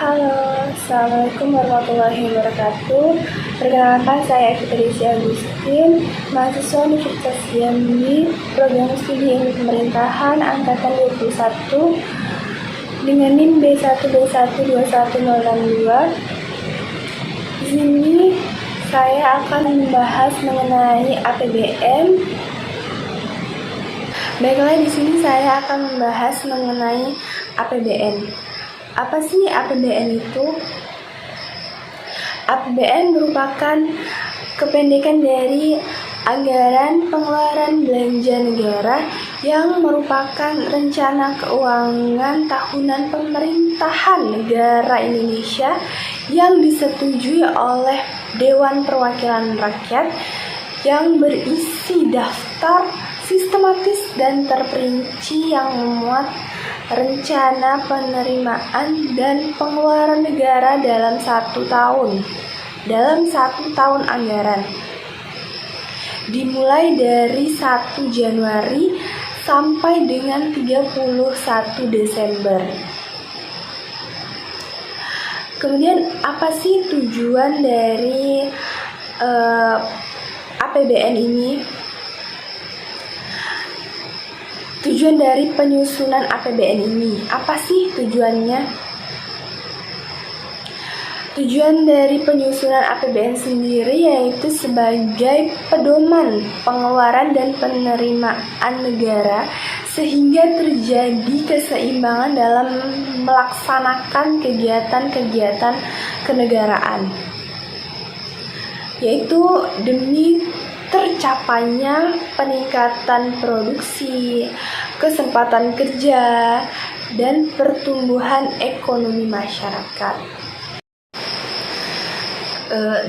Halo, Assalamualaikum warahmatullahi wabarakatuh. Perkenalkan, saya Fitri Agustin, mahasiswa Universitas Jambi, program studi ilmu pemerintahan angkatan 21 dengan NIM B1B1210062. Di sini saya akan membahas mengenai APBN. Baiklah, di sini saya akan membahas mengenai APBN. Apa sih APBN itu? APBN merupakan kependekan dari Anggaran Pengeluaran Belanja Negara yang merupakan rencana keuangan tahunan pemerintahan negara Indonesia yang disetujui oleh Dewan Perwakilan Rakyat, yang berisi daftar sistematis dan terperinci yang memuat rencana penerimaan dan pengeluaran negara dalam satu tahun anggaran, dimulai dari 1 Januari sampai dengan 31 Desember. Kemudian apa sih tujuan dari APBN ini? Tujuan dari penyusunan APBN ini, apa sih tujuannya? Tujuan dari penyusunan APBN sendiri yaitu sebagai pedoman pengeluaran dan penerimaan negara sehingga terjadi keseimbangan dalam melaksanakan kegiatan-kegiatan kenegaraan, yaitu demi tercapainya peningkatan produksi, kesempatan kerja, dan pertumbuhan ekonomi masyarakat.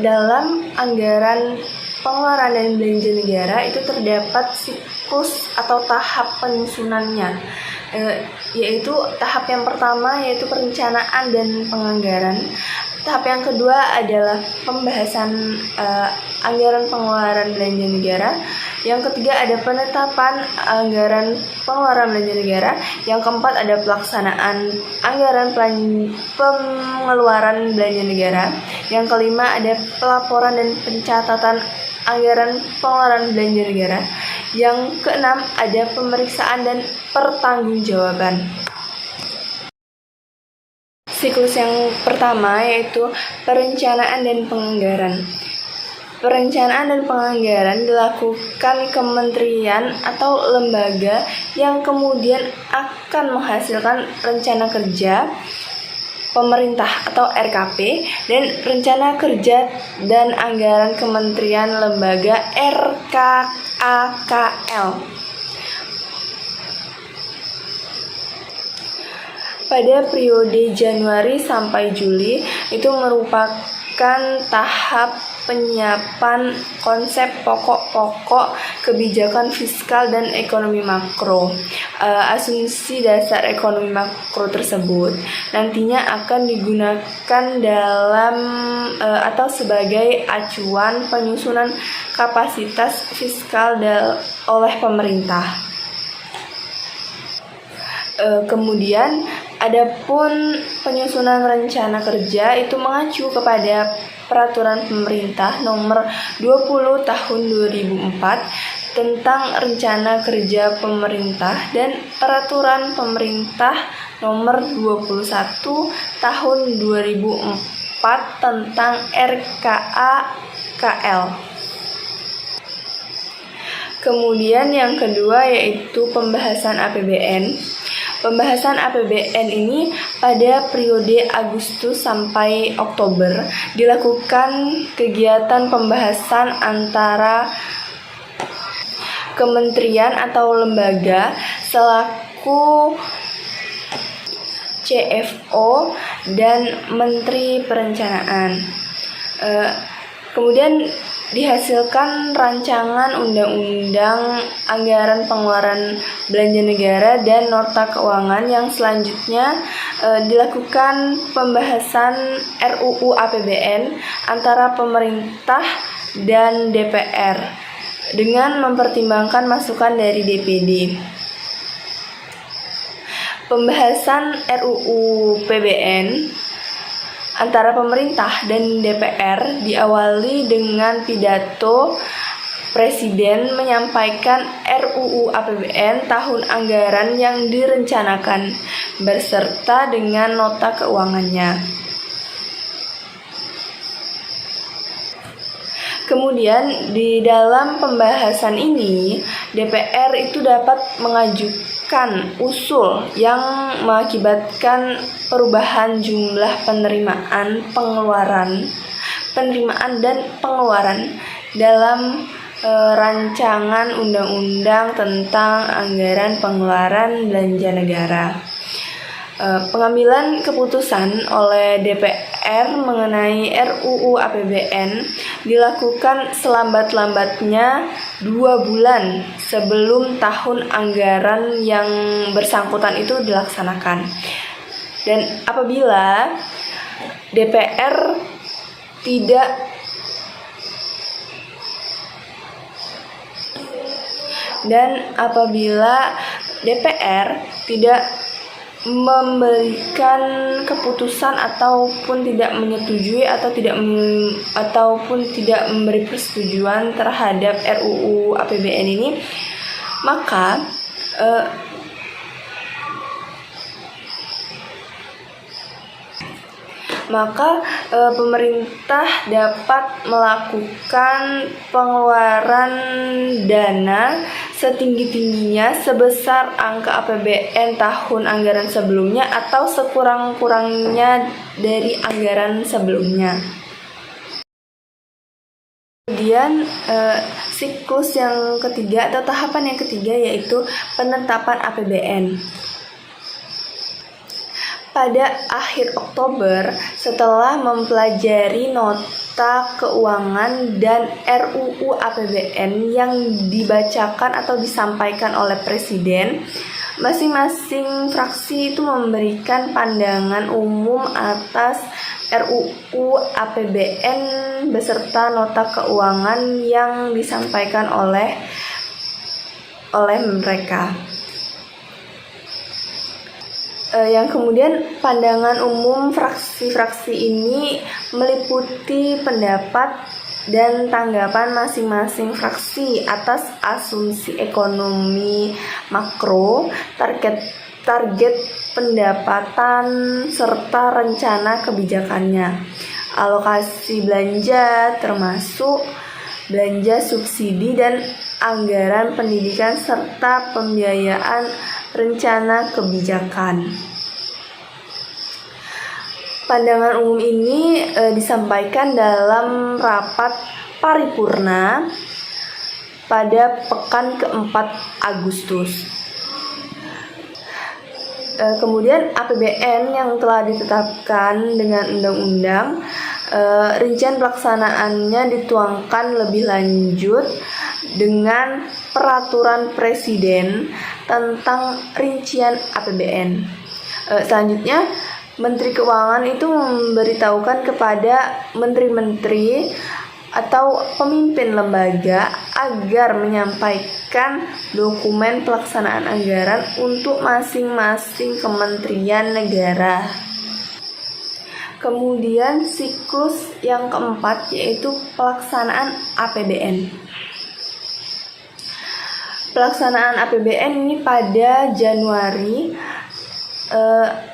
Dalam anggaran pengeluaran dan belanja negara itu terdapat siklus atau tahap penyusunannya, yaitu tahap yang pertama yaitu perencanaan dan penganggaran. Tahap yang kedua adalah pembahasan anggaran pengeluaran belanja negara. Yang ketiga ada penetapan anggaran pengeluaran belanja negara. Yang keempat ada pelaksanaan anggaran pengeluaran belanja negara. Yang kelima ada pelaporan dan pencatatan anggaran pengeluaran belanja negara. Yang keenam ada pemeriksaan dan pertanggungjawaban. Siklus yang pertama yaitu perencanaan dan penganggaran. Perencanaan dan penganggaran dilakukan kementerian atau lembaga yang kemudian akan menghasilkan rencana kerja pemerintah atau RKP dan rencana kerja dan anggaran kementerian lembaga RKAKL. Pada periode Januari sampai Juli itu merupakan tahap penyiapan konsep pokok-pokok kebijakan fiskal dan ekonomi makro. Asumsi dasar ekonomi makro tersebut nantinya akan digunakan dalam atau sebagai acuan penyusunan kapasitas fiskal oleh pemerintah. Kemudian adapun penyusunan rencana kerja itu mengacu kepada Peraturan Pemerintah Nomor 20 Tahun 2004 tentang Rencana Kerja Pemerintah dan Peraturan Pemerintah Nomor 21 Tahun 2004 tentang RKAKL. Kemudian yang kedua yaitu pembahasan APBN. Pembahasan APBN ini pada periode Agustus sampai Oktober dilakukan kegiatan pembahasan antara kementerian atau lembaga selaku CFO dan Menteri Perencanaan. Kemudian dihasilkan rancangan undang-undang anggaran pengeluaran belanja negara dan nota keuangan yang selanjutnya dilakukan pembahasan RUU APBN antara pemerintah dan DPR dengan mempertimbangkan masukan dari DPD. Pembahasan RUU PBN antara pemerintah dan DPR diawali dengan pidato Presiden menyampaikan RUU APBN tahun anggaran yang direncanakan beserta dengan nota keuangannya. Kemudian di dalam pembahasan ini DPR itu dapat mengajukan usul yang mengakibatkan perubahan jumlah penerimaan dan pengeluaran dalam rancangan undang-undang tentang anggaran pengeluaran belanja negara. Pengambilan keputusan oleh DPR mengenai RUU APBN dilakukan selambat-lambatnya 2 bulan sebelum tahun anggaran yang bersangkutan itu dilaksanakan. Dan apabila DPR tidak memberikan keputusan ataupun tidak menyetujui ataupun tidak memberi persetujuan terhadap RUU APBN ini, maka pemerintah dapat melakukan pengeluaran dana setinggi-tingginya sebesar angka APBN tahun anggaran sebelumnya atau sekurang-kurangnya dari anggaran sebelumnya. Kemudian siklus yang ketiga atau tahapan yang ketiga yaitu penetapan APBN. Pada akhir Oktober, setelah mempelajari nota keuangan dan RUU APBN yang dibacakan atau disampaikan oleh Presiden, masing-masing fraksi itu memberikan pandangan umum atas RUU APBN beserta nota keuangan yang disampaikan oleh mereka. Yang kemudian pandangan umum fraksi-fraksi ini meliputi pendapat dan tanggapan masing-masing fraksi atas asumsi ekonomi makro, target pendapatan serta rencana kebijakannya, alokasi belanja termasuk belanja subsidi dan anggaran pendidikan serta pembiayaan rencana kebijakan. Pandangan umum ini disampaikan dalam rapat paripurna pada pekan keempat Agustus. Kemudian APBN yang telah ditetapkan dengan undang-undang, rincian pelaksanaannya dituangkan lebih lanjut dengan peraturan Presiden tentang rincian APBN. Selanjutnya, Menteri Keuangan itu memberitahukan kepada menteri-menteri atau pemimpin lembaga agar menyampaikan dokumen pelaksanaan anggaran untuk masing-masing kementerian negara. Kemudian siklus yang keempat yaitu pelaksanaan APBN. Pelaksanaan APBN ini pada Januari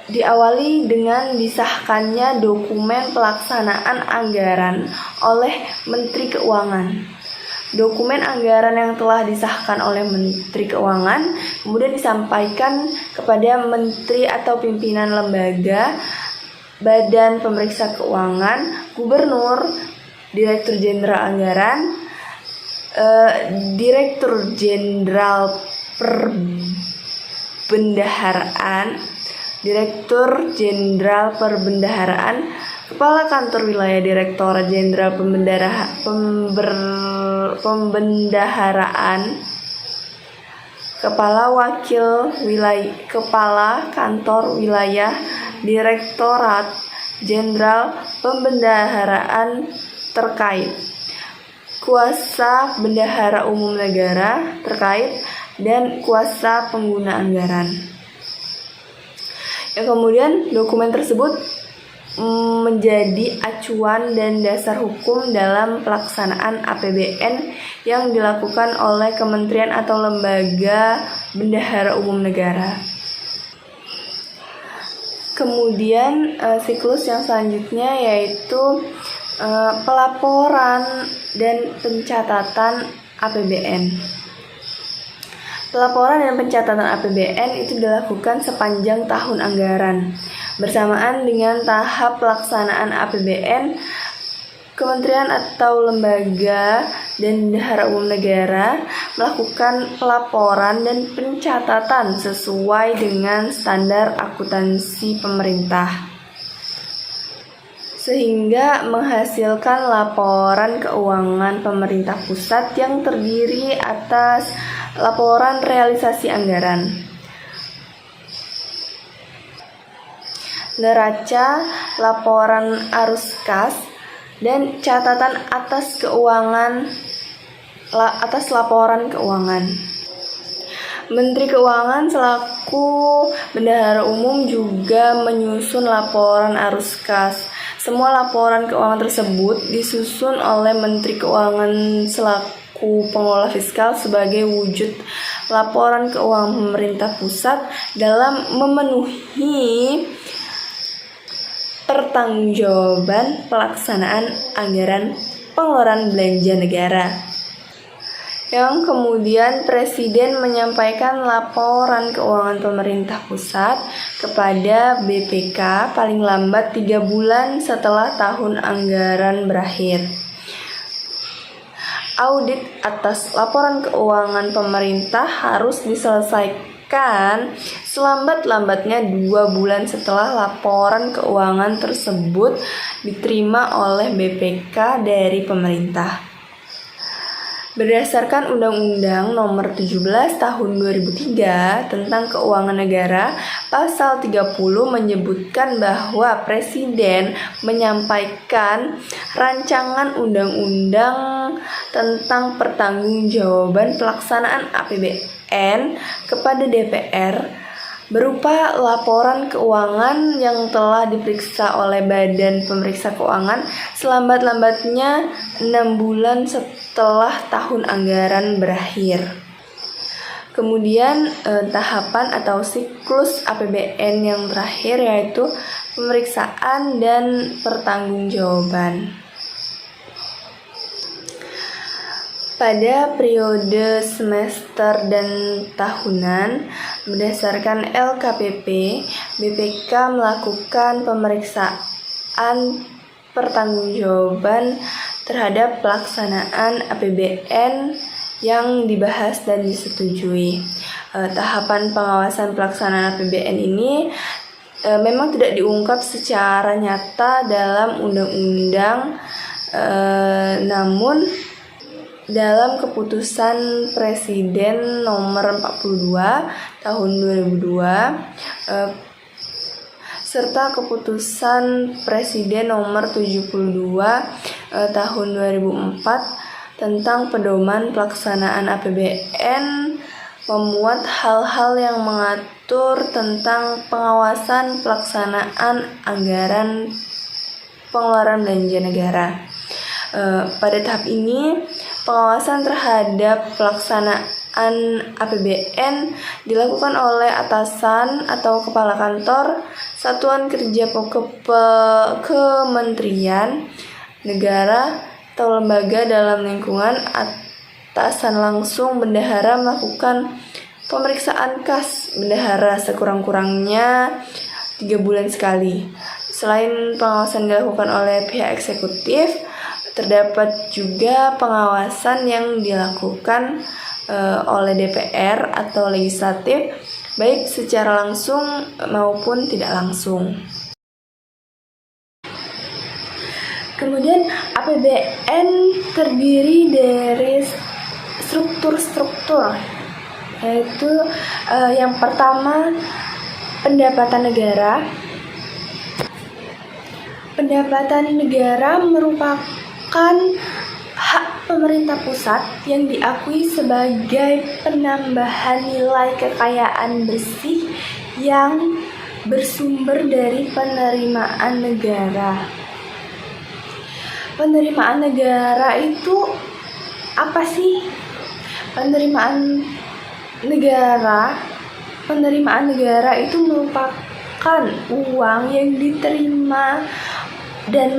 diawali dengan disahkannya dokumen pelaksanaan anggaran oleh Menteri Keuangan. Dokumen anggaran yang telah disahkan oleh Menteri Keuangan kemudian disampaikan kepada menteri atau pimpinan lembaga, badan pemeriksa keuangan, gubernur, direktur jenderal anggaran, direktur jenderal perbendaharaan, kepala kantor wilayah direktorat jenderal pembendaharaan, kepala kantor wilayah direktorat jenderal pembendaharaan terkait, kuasa bendahara umum negara terkait, dan kuasa pengguna anggaran. Kemudian dokumen tersebut menjadi acuan dan dasar hukum dalam pelaksanaan APBN yang dilakukan oleh kementerian atau lembaga bendahara umum negara. Kemudian siklus yang selanjutnya yaitu pelaporan dan pencatatan APBN. Pelaporan dan pencatatan APBN itu dilakukan sepanjang tahun anggaran. Bersamaan dengan tahap pelaksanaan APBN, kementerian atau lembaga dan bendahara umum negara melakukan pelaporan dan pencatatan sesuai dengan standar akuntansi pemerintah, sehingga menghasilkan laporan keuangan pemerintah pusat yang terdiri atas laporan realisasi anggaran, neraca, laporan arus kas, dan catatan atas laporan keuangan. Menteri Keuangan selaku bendahara umum juga menyusun laporan arus kas. Semua laporan keuangan tersebut disusun oleh Menteri Keuangan selaku pengelola fiskal sebagai wujud laporan keuangan pemerintah pusat dalam memenuhi pertanggungjawaban pelaksanaan anggaran pengeluaran belanja negara. Yang kemudian Presiden menyampaikan laporan keuangan pemerintah pusat kepada BPK paling lambat 3 bulan setelah tahun anggaran berakhir. Audit atas laporan keuangan pemerintah harus diselesaikan selambat-lambatnya 2 bulan setelah laporan keuangan tersebut diterima oleh BPK dari pemerintah. Berdasarkan Undang-Undang Nomor 17 Tahun 2003 tentang Keuangan Negara, Pasal 30 menyebutkan bahwa Presiden menyampaikan rancangan undang-undang tentang pertanggungjawaban pelaksanaan APBN kepada DPR berupa laporan keuangan yang telah diperiksa oleh Badan Pemeriksa Keuangan selambat-lambatnya 6 bulan setelah tahun anggaran berakhir. Kemudian tahapan atau siklus APBN yang terakhir yaitu pemeriksaan dan pertanggungjawaban. Pada periode semester dan tahunan, berdasarkan LKPP, BPK melakukan pemeriksaan pertanggungjawaban terhadap pelaksanaan APBN yang dibahas dan disetujui. Tahapan pengawasan pelaksanaan APBN ini memang tidak diungkap secara nyata dalam undang-undang, namun dalam keputusan Presiden nomor 42 tahun 2002 serta keputusan Presiden nomor 72 tahun 2004 tentang pedoman pelaksanaan APBN memuat hal-hal yang mengatur tentang pengawasan pelaksanaan anggaran pengeluaran belanja negara. Pada tahap ini, pengawasan terhadap pelaksanaan APBN dilakukan oleh atasan atau kepala kantor, satuan kerja kementerian negara atau lembaga dalam lingkungan atasan langsung bendahara melakukan pemeriksaan kas bendahara sekurang-kurangnya 3 bulan sekali. Selain pengawasan dilakukan oleh pihak eksekutif, terdapat juga pengawasan yang dilakukan oleh DPR atau legislatif, baik secara langsung maupun tidak langsung. Kemudian APBN terdiri dari struktur-struktur, yaitu yang pertama pendapatan negara. Pendapatan negara merupakan hak pemerintah pusat yang diakui sebagai penambahan nilai kekayaan bersih yang bersumber dari penerimaan negara. Penerimaan negara itu apa sih? Penerimaan negara itu merupakan uang yang diterima dan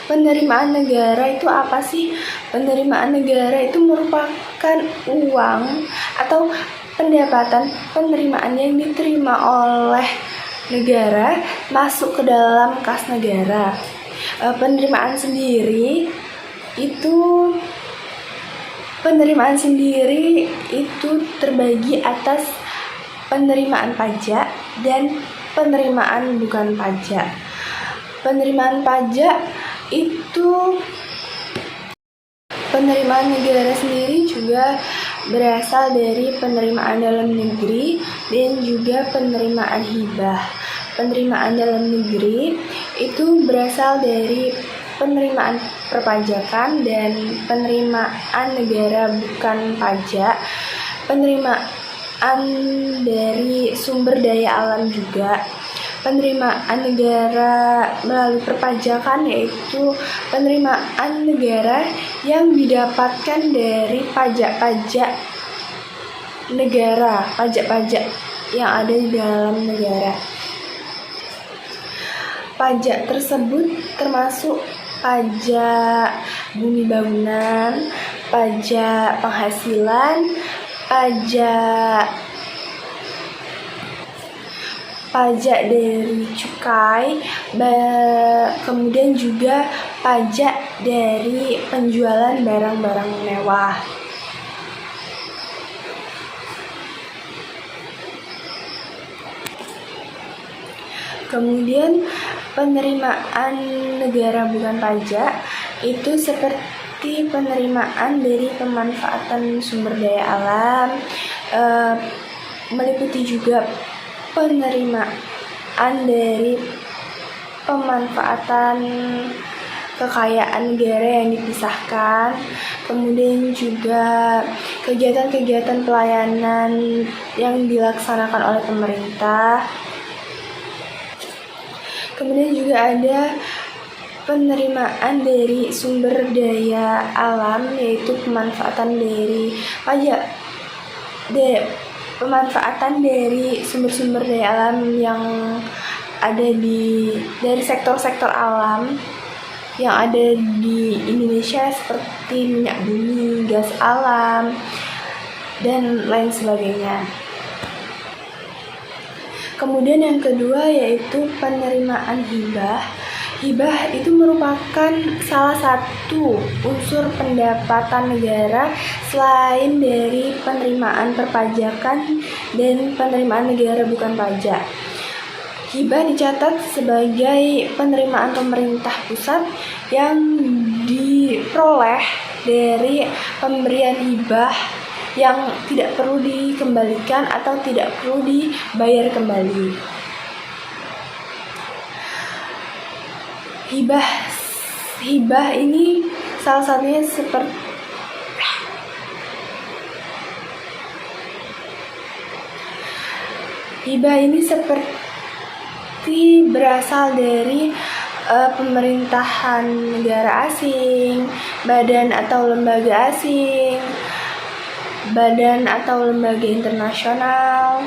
penerimaan negara itu apa sih? Penerimaan negara itu merupakan uang atau pendapatan penerimaan yang diterima oleh negara masuk ke dalam kas negara. Penerimaan sendiri itu terbagi atas penerimaan pajak dan penerimaan bukan pajak. Penerimaan negara sendiri juga berasal dari penerimaan dalam negeri dan juga penerimaan hibah. Penerimaan dalam negeri itu berasal dari penerimaan perpajakan dan penerimaan negara bukan pajak, penerimaan dari sumber daya alam juga. Penerimaan negara melalui perpajakan yaitu penerimaan negara yang didapatkan dari pajak-pajak negara, pajak-pajak yang ada di dalam negara. Pajak tersebut termasuk pajak bumi bangunan, pajak penghasilan, pajak dari cukai, kemudian juga pajak dari penjualan barang-barang mewah. Kemudian penerimaan negara bukan pajak itu seperti penerimaan dari pemanfaatan sumber daya alam, meliputi juga penerimaan dari pemanfaatan kekayaan negara yang dipisahkan, kemudian juga kegiatan-kegiatan pelayanan yang dilaksanakan oleh pemerintah. Kemudian juga ada penerimaan dari sumber daya alam, yaitu pemanfaatan dari sumber-sumber daya alam yang ada dari sektor-sektor alam yang ada di Indonesia seperti minyak bumi, gas alam, dan lain sebagainya. Kemudian yang kedua yaitu penerimaan hibah. Hibah itu merupakan salah satu unsur pendapatan negara selain dari penerimaan perpajakan dan penerimaan negara bukan pajak. Hibah dicatat sebagai penerimaan pemerintah pusat yang diperoleh dari pemberian hibah yang tidak perlu dikembalikan atau tidak perlu dibayar kembali. Hibah ini salah satunya seperti berasal dari pemerintahan negara asing, badan atau lembaga asing, badan atau lembaga internasional,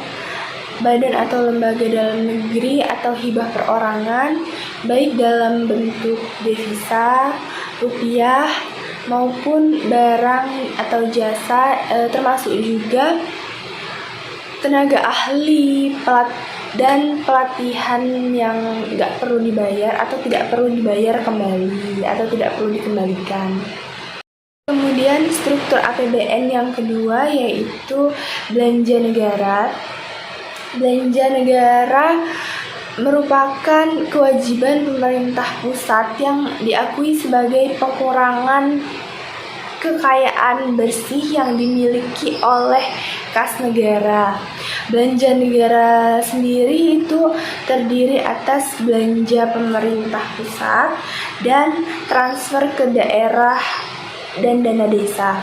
badan atau lembaga dalam negeri atau hibah perorangan, baik dalam bentuk devisa, rupiah, maupun barang atau jasa, termasuk juga tenaga ahli dan pelatihan yang nggak perlu dibayar atau tidak perlu dibayar kembali atau tidak perlu dikembalikan. Kemudian struktur APBN yang kedua yaitu belanja negara. Belanja negara merupakan kewajiban pemerintah pusat yang diakui sebagai pengurangan kekayaan bersih yang dimiliki oleh kas negara. Belanja negara sendiri itu terdiri atas belanja pemerintah pusat dan transfer ke daerah dan dana desa.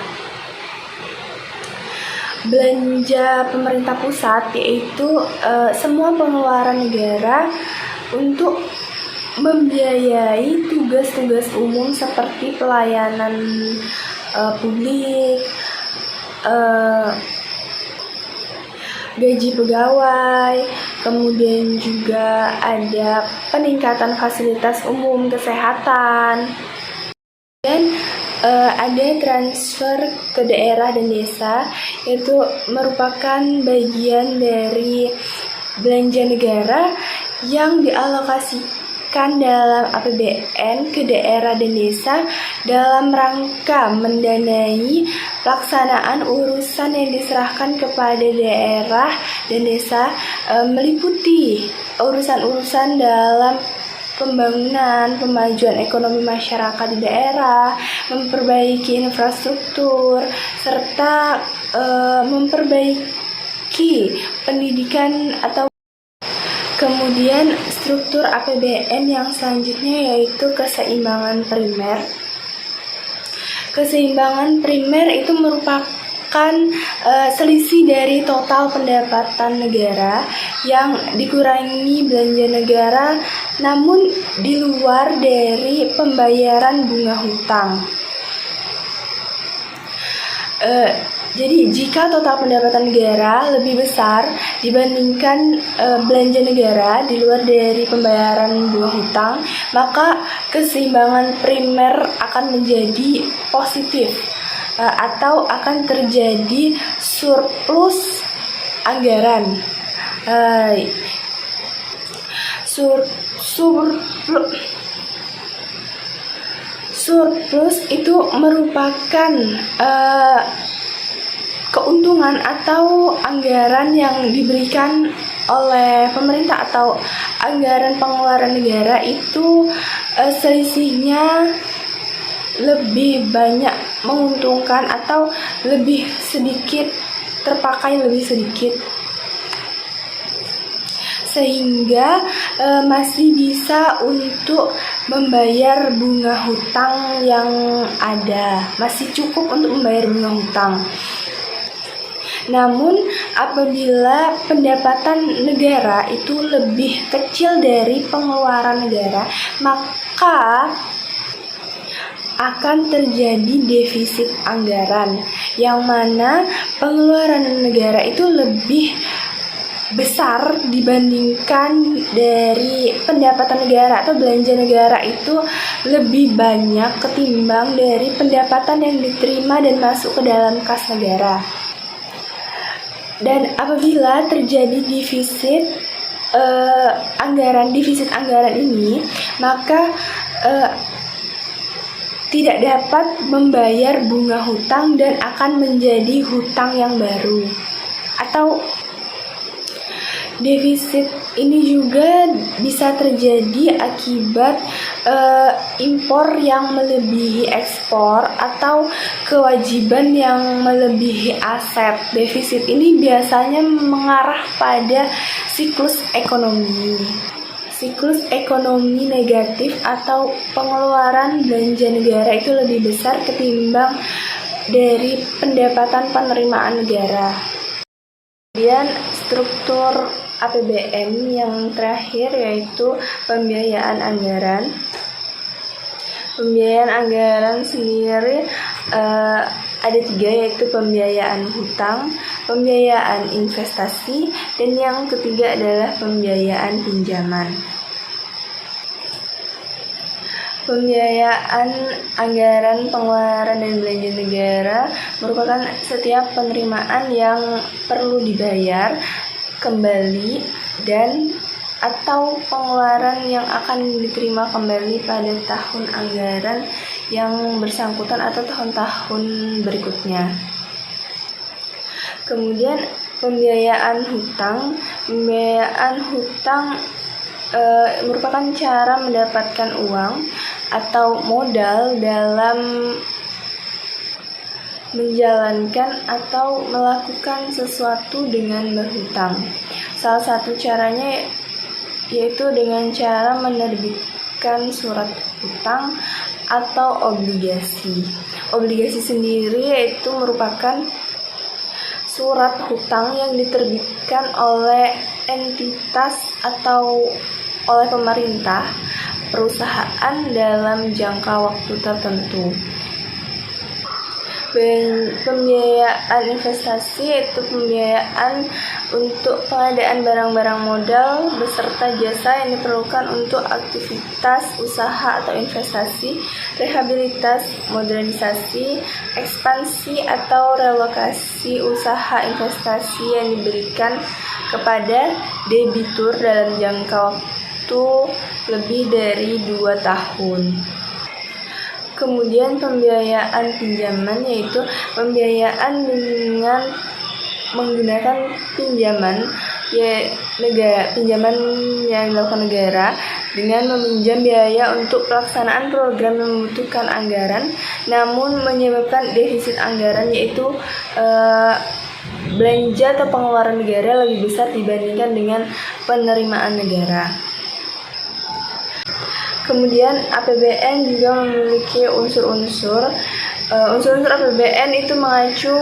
belanja pemerintah pusat, yaitu semua pengeluaran negara untuk membiayai tugas-tugas umum seperti pelayanan publik, gaji pegawai, kemudian juga ada peningkatan fasilitas umum kesehatan, dan ada transfer ke daerah dan desa, yaitu merupakan bagian dari belanja negara yang dialokasikan dalam APBN ke daerah dan desa dalam rangka mendanai pelaksanaan urusan yang diserahkan kepada daerah dan desa, meliputi urusan-urusan dalam pembangunan, pemajuan ekonomi masyarakat di daerah, memperbaiki infrastruktur, serta memperbaiki pendidikan atau. Kemudian struktur APBN yang selanjutnya yaitu keseimbangan primer. Keseimbangan primer itu merupakan selisih dari total pendapatan negara yang dikurangi belanja negara, namun di luar dari pembayaran bunga hutang. Jadi jika total pendapatan negara lebih besar dibandingkan belanja negara di luar dari pembayaran bunga hutang, maka keseimbangan primer akan menjadi positif atau akan terjadi surplus anggaran. Surplus itu merupakan keuntungan atau anggaran yang diberikan oleh pemerintah atau anggaran pengeluaran negara itu selisihnya lebih banyak menguntungkan atau lebih sedikit terpakai lebih sedikit, sehingga masih bisa untuk membayar bunga hutang yang ada, masih cukup untuk membayar bunga hutang. Namun apabila pendapatan negara itu lebih kecil dari pengeluaran negara, maka akan terjadi defisit anggaran, yang mana pengeluaran negara itu lebih besar dibandingkan dari pendapatan negara atau belanja negara itu lebih banyak ketimbang dari pendapatan yang diterima dan masuk ke dalam kas negara. Dan apabila terjadi defisit anggaran ini, maka tidak dapat membayar bunga hutang dan akan menjadi hutang yang baru. Atau defisit ini juga bisa terjadi akibat impor yang melebihi ekspor atau kewajiban yang melebihi aset. Defisit ini biasanya mengarah pada siklus ekonomi negatif atau pengeluaran belanja negara itu lebih besar ketimbang dari pendapatan penerimaan negara. Kemudian struktur APBN yang terakhir yaitu pembiayaan anggaran. Pembiayaan anggaran sendiri ada 3, yaitu pembiayaan hutang, pembiayaan investasi, dan yang ketiga adalah pembiayaan pinjaman. Pembiayaan anggaran pengeluaran dan belanja negara merupakan setiap penerimaan yang perlu dibayar kembali dan atau pengeluaran yang akan diterima kembali pada tahun anggaran yang bersangkutan atau tahun-tahun berikutnya. Kemudian pembiayaan hutang merupakan cara mendapatkan uang atau modal dalam menjalankan atau melakukan sesuatu dengan berhutang. Salah satu caranya yaitu dengan cara menerbitkan surat hutang atau obligasi. Obligasi sendiri yaitu merupakan surat hutang yang diterbitkan oleh entitas atau oleh pemerintah, perusahaan dalam jangka waktu tertentu. Pembiayaan investasi yaitu pembiayaan untuk pengadaan barang-barang modal beserta jasa yang diperlukan untuk aktivitas usaha atau investasi, rehabilitas, modernisasi, ekspansi atau relokasi usaha investasi yang diberikan kepada debitur dalam jangka waktu lebih dari 2 tahun. Kemudian pembiayaan pinjaman yaitu pembiayaan dengan menggunakan pinjaman pinjaman yang dilakukan negara dengan meminjam biaya untuk pelaksanaan program yang membutuhkan anggaran namun menyebabkan defisit anggaran, yaitu belanja atau pengeluaran negara lebih besar dibandingkan dengan penerimaan negara. Kemudian APBN juga memiliki unsur-unsur APBN itu mengacu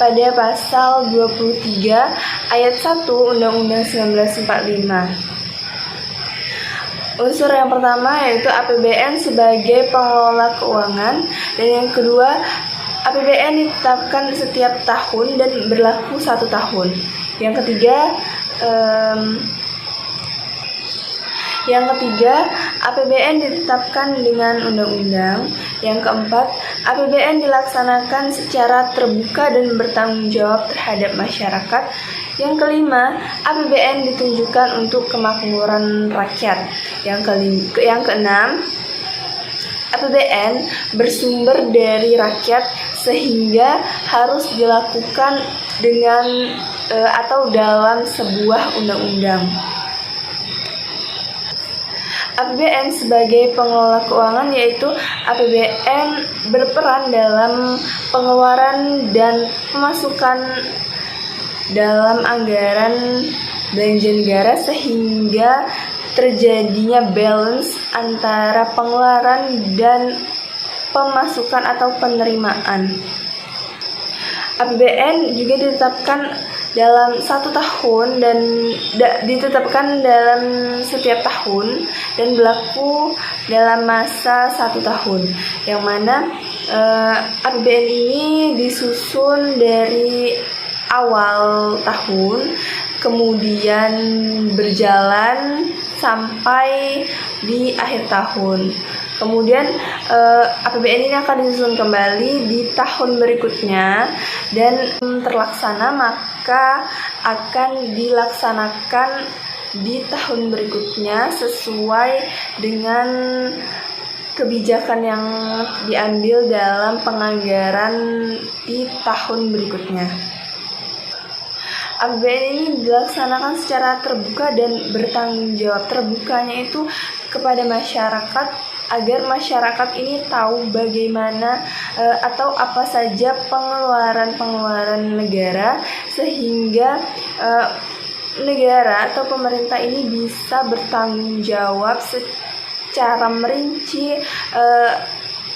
pada pasal 23 ayat 1 Undang-Undang 1945. Unsur yang pertama yaitu APBN sebagai pengelola keuangan, dan yang kedua APBN ditetapkan setiap tahun dan berlaku 1 tahun. Yang ketiga APBN ditetapkan dengan undang-undang. Yang keempat, APBN dilaksanakan secara terbuka dan bertanggung jawab terhadap masyarakat. Yang kelima, APBN ditunjukkan untuk kemakmuran rakyat. Yang keenam, APBN bersumber dari rakyat sehingga harus dilakukan dengan atau dalam sebuah undang-undang. APBN sebagai pengelola keuangan yaitu APBN berperan dalam pengeluaran dan pemasukan dalam anggaran belanja negara sehingga terjadinya balance antara pengeluaran dan pemasukan atau penerimaan. APBN juga ditetapkan dalam 1 tahun dan ditetapkan dalam setiap tahun dan berlaku dalam masa 1 tahun, yang mana APBN ini disusun dari awal tahun kemudian berjalan sampai di akhir tahun. Kemudian APBN ini akan disusun kembali di tahun berikutnya dan terlaksana maka akan dilaksanakan di tahun berikutnya sesuai dengan kebijakan yang diambil dalam penganggaran di tahun berikutnya. APBN ini dilaksanakan secara terbuka dan bertanggung jawab. Terbukanya itu kepada masyarakat agar masyarakat ini tahu bagaimana atau apa saja pengeluaran negara sehingga negara atau pemerintah ini bisa bertanggung jawab secara merinci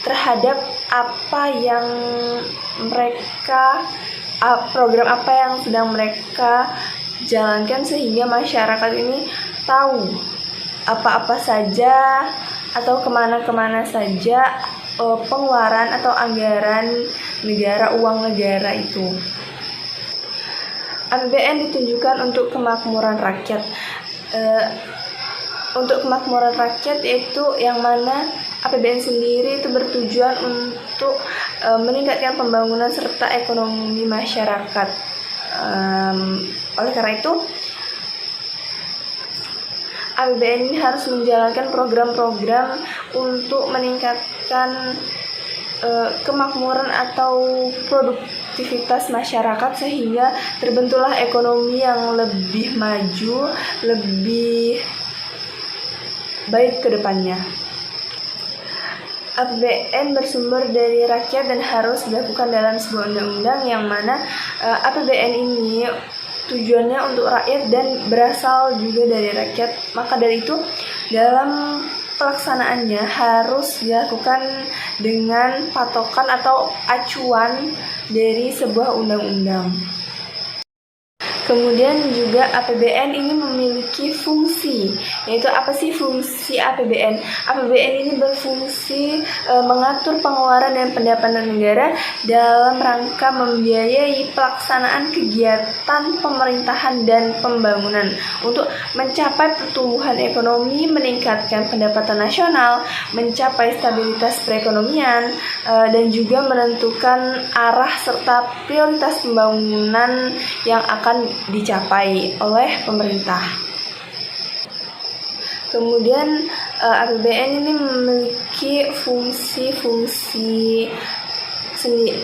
terhadap apa yang program apa yang sedang mereka jalankan, sehingga masyarakat ini tahu apa-apa saja atau kemana-kemana saja pengeluaran atau anggaran negara, uang negara itu. APBN ditunjukkan untuk kemakmuran rakyat. Untuk kemakmuran rakyat yaitu yang mana APBN sendiri itu bertujuan untuk meningkatkan pembangunan serta ekonomi masyarakat. Oleh karena itu, APBN ini harus menjalankan program-program untuk meningkatkan kemakmuran atau produktivitas masyarakat sehingga terbentuklah ekonomi yang lebih maju, lebih baik ke depannya. APBN bersumber dari rakyat dan harus dilakukan dalam sebuah undang-undang, yang mana APBN ini tujuannya untuk rakyat dan berasal juga dari rakyat. Maka dari itu dalam pelaksanaannya harus dilakukan dengan patokan atau acuan dari sebuah undang-undang. Kemudian juga APBN ini memiliki fungsi, yaitu apa sih fungsi APBN? APBN ini berfungsi mengatur pengeluaran dan pendapatan negara dalam rangka membiayai pelaksanaan kegiatan pemerintahan dan pembangunan untuk mencapai pertumbuhan ekonomi, meningkatkan pendapatan nasional, mencapai stabilitas perekonomian, dan juga menentukan arah serta prioritas pembangunan yang akan dicapai oleh pemerintah. Kemudian APBN ini memiliki fungsi-fungsi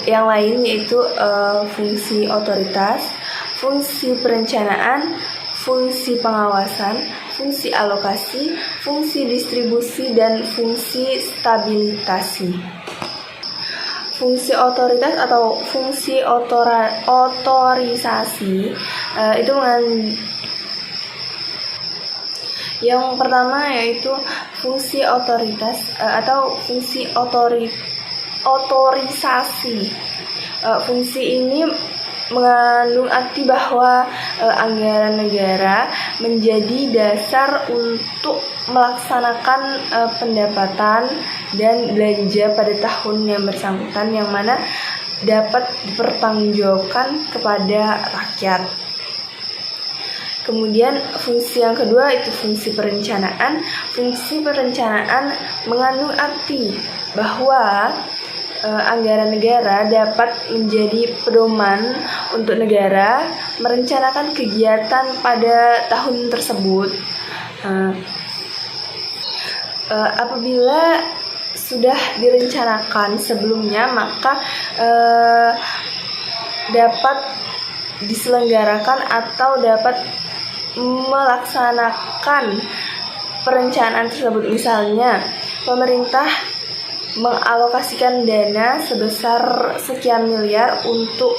yang lain, yaitu fungsi otoritas, fungsi perencanaan, fungsi pengawasan, fungsi alokasi, fungsi distribusi, dan fungsi stabilisasi. Fungsi otoritas atau fungsi otorisasi itu yang pertama yaitu fungsi otoritas atau fungsi otorisasi. Fungsi ini mengandung arti bahwa anggaran negara menjadi dasar untuk melaksanakan pendapatan dan belanja pada tahun yang bersangkutan, yang mana dapat dipertanggungjawabkan kepada rakyat. Kemudian fungsi yang kedua itu fungsi perencanaan. Fungsi perencanaan mengandung arti bahwa anggaran negara dapat menjadi pedoman untuk negara merencanakan kegiatan pada tahun tersebut. Apabila sudah direncanakan sebelumnya, maka dapat diselenggarakan atau dapat melaksanakan perencanaan tersebut. Misalnya, pemerintah mengalokasikan dana sebesar sekian miliar untuk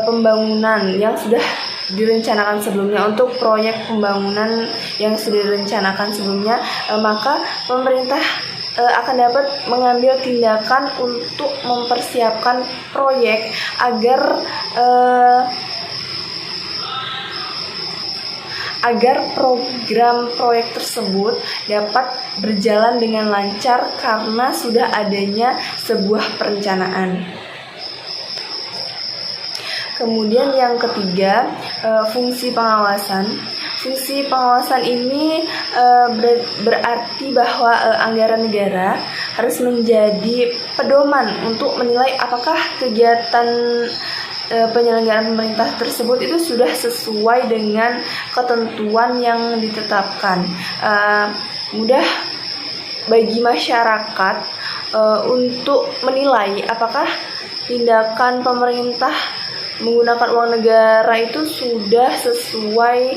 pembangunan yang sudah direncanakan sebelumnya, untuk proyek pembangunan yang sudah direncanakan sebelumnya, maka pemerintah akan dapat mengambil tindakan untuk mempersiapkan proyek agar program proyek tersebut dapat berjalan dengan lancar karena sudah adanya sebuah perencanaan. Kemudian yang ketiga, fungsi pengawasan. Fungsi pengawasan ini berarti bahwa anggaran negara harus menjadi pedoman untuk menilai apakah kegiatan penyelenggaraan pemerintah tersebut itu sudah sesuai dengan ketentuan yang ditetapkan. Mudah bagi masyarakat untuk menilai apakah tindakan pemerintah menggunakan uang negara itu sudah sesuai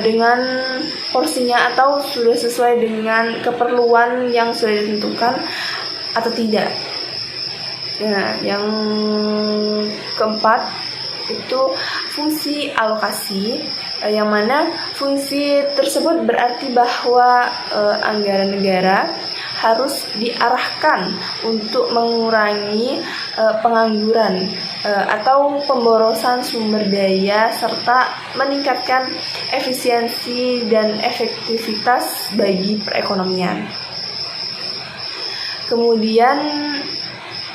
dengan porsinya atau sudah sesuai dengan keperluan yang sudah ditentukan atau tidak. Nah, yang keempat itu fungsi alokasi, yang mana fungsi tersebut berarti bahwa anggaran negara harus diarahkan untuk mengurangi pengangguran atau pemborosan sumber daya serta meningkatkan efisiensi dan efektivitas bagi perekonomian. Kemudian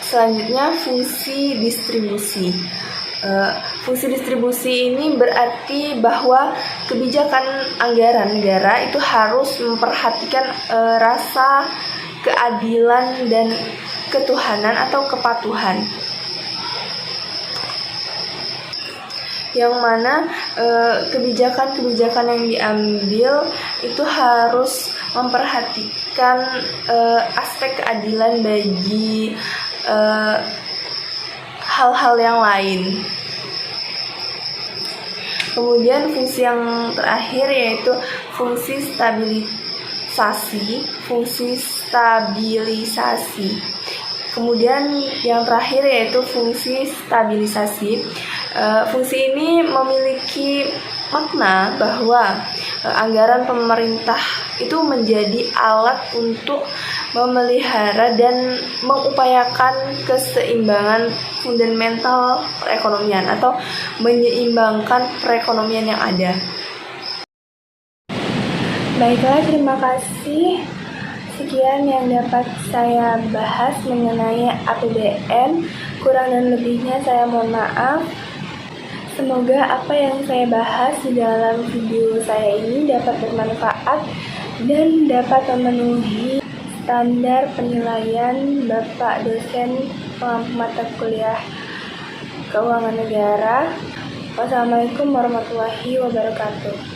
selanjutnya fungsi distribusi. Fungsi distribusi ini berarti bahwa kebijakan anggaran negara itu harus memperhatikan rasa keadilan dan ketuhanan atau kepatuhan, yang mana kebijakan-kebijakan yang diambil itu harus memperhatikan aspek keadilan bagi hal-hal yang lain. Kemudian fungsi yang terakhir yaitu fungsi stabilisasi. Kemudian yang terakhir yaitu fungsi stabilisasi. Fungsi ini memiliki makna bahwa anggaran pemerintah itu menjadi alat untuk memelihara dan mengupayakan keseimbangan fundamental perekonomian atau menyeimbangkan perekonomian yang ada. Baiklah, terima kasih. Sekian yang dapat saya bahas mengenai APBN. Kurang dan lebihnya saya mohon maaf. Semoga apa yang saya bahas di dalam video saya ini dapat bermanfaat dan dapat memenuhi standar penilaian Bapak dosen pengampu mata kuliah Keuangan Negara. Wassalamualaikum warahmatullahi wabarakatuh.